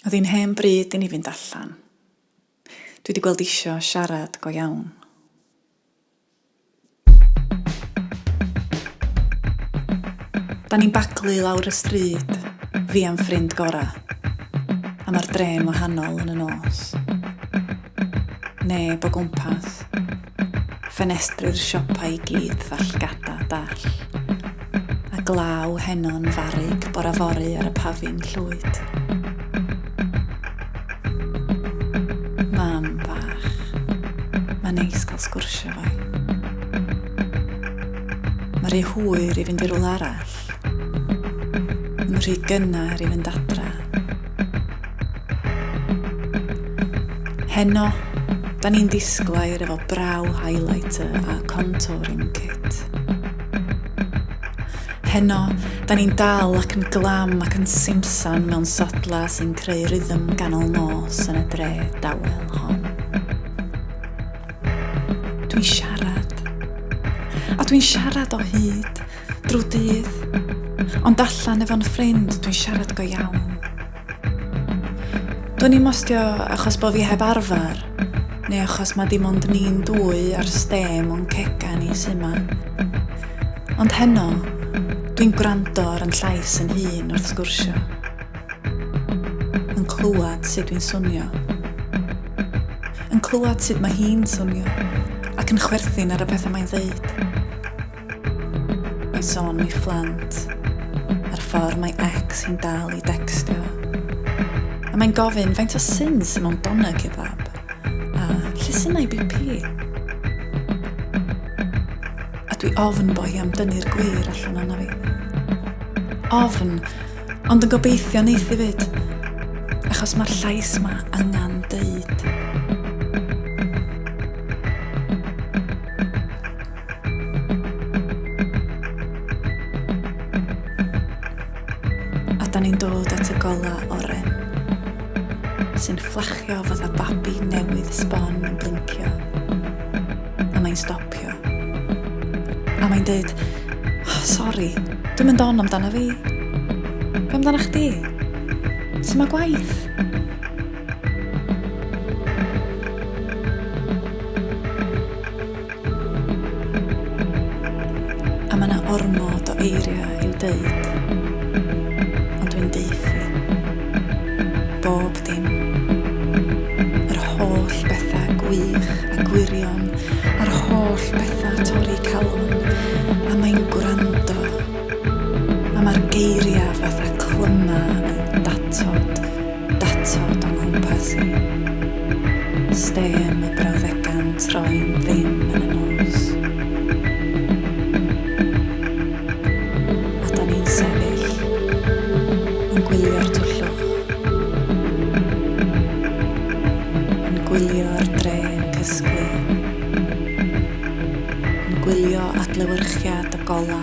Oedd hi'n hen bryd i ni fynd allan. Dwi wedi gweld isio siarad go iawn. Da ni'n baglu lawr y stryd, fi am ffrind gora, a mae'r dre'n wahanol yn y nos. Neb o gwmpas, ffenestru'r siopa i gyd ddallgada dall, a glaw henon farig bora fori ar y pafin llwyd. Mam bach, mae'n neis cael sgwrsio fo. Mae rhy hwyr i fynd i rwle arall. Mae'n rhy gynnar i fynd adra. Heno, da ni'n disglair efo braw highlighter a contouring kit. Heno, da ni'n dal ac yn glam ac yn simsan mewn sodla sy'n creu rhythm ganol nos yn y dre dawel hon. Dwi'n siarad. A dwi'n siarad o hyd, drwy dydd. Ond allan efo'n ffrind, dwi'n siarad go iawn. Dwi'n i'n mostio achos bo fi heb arfer, neu achos mae dim ond ni'n dwy ar stem o'n cega ni sy'n ma. Ond heno, dwi'n gwrando ar yn llais yn hun wrth sgwrsio. Yn clywed sut dwi'n swnio. Yn clywed sut mae hi'n swnio ac yn chwerthin ar y pethau mae'n ddeud. Mae sôn mi phlant, a'r ffordd mae ex hi'n dal i dextio. A mae'n gofyn faint o syn sy'n mewn doner kebab. A lle sy'n ei BP? A dwi ofn boi am dynnu'r gwir allan o'na fi. Ofn, ond yn gobeithio neith i fyd, achos mae'r llais ma angan deud. A da ni'n dod at y gola oren, sy'n fflachio fatha babi newydd sbon yn blincio. A mae'n stopio. A mae'n deud, sori, dwi'n mynd on amdana fi. Be amdana chdi? Sut mae gwaith? A mae 'na ormod o eiriau i'w deud. Ond dwi'n deithi. Bob dim. Yr holl bethau gwych a gwirion, a'r holl bethau torri calon, a mae'n gwrando. A mae'r geiriau fatha clyma yn datod o'n gwmpas i. Stem y brawddegan troi'n ddim yn y nos. A da ni'n sefyll yn gwylio'r twllwch, yn gwylio'r dre yn cysgu, yn gwylio adlewyrchiad y gola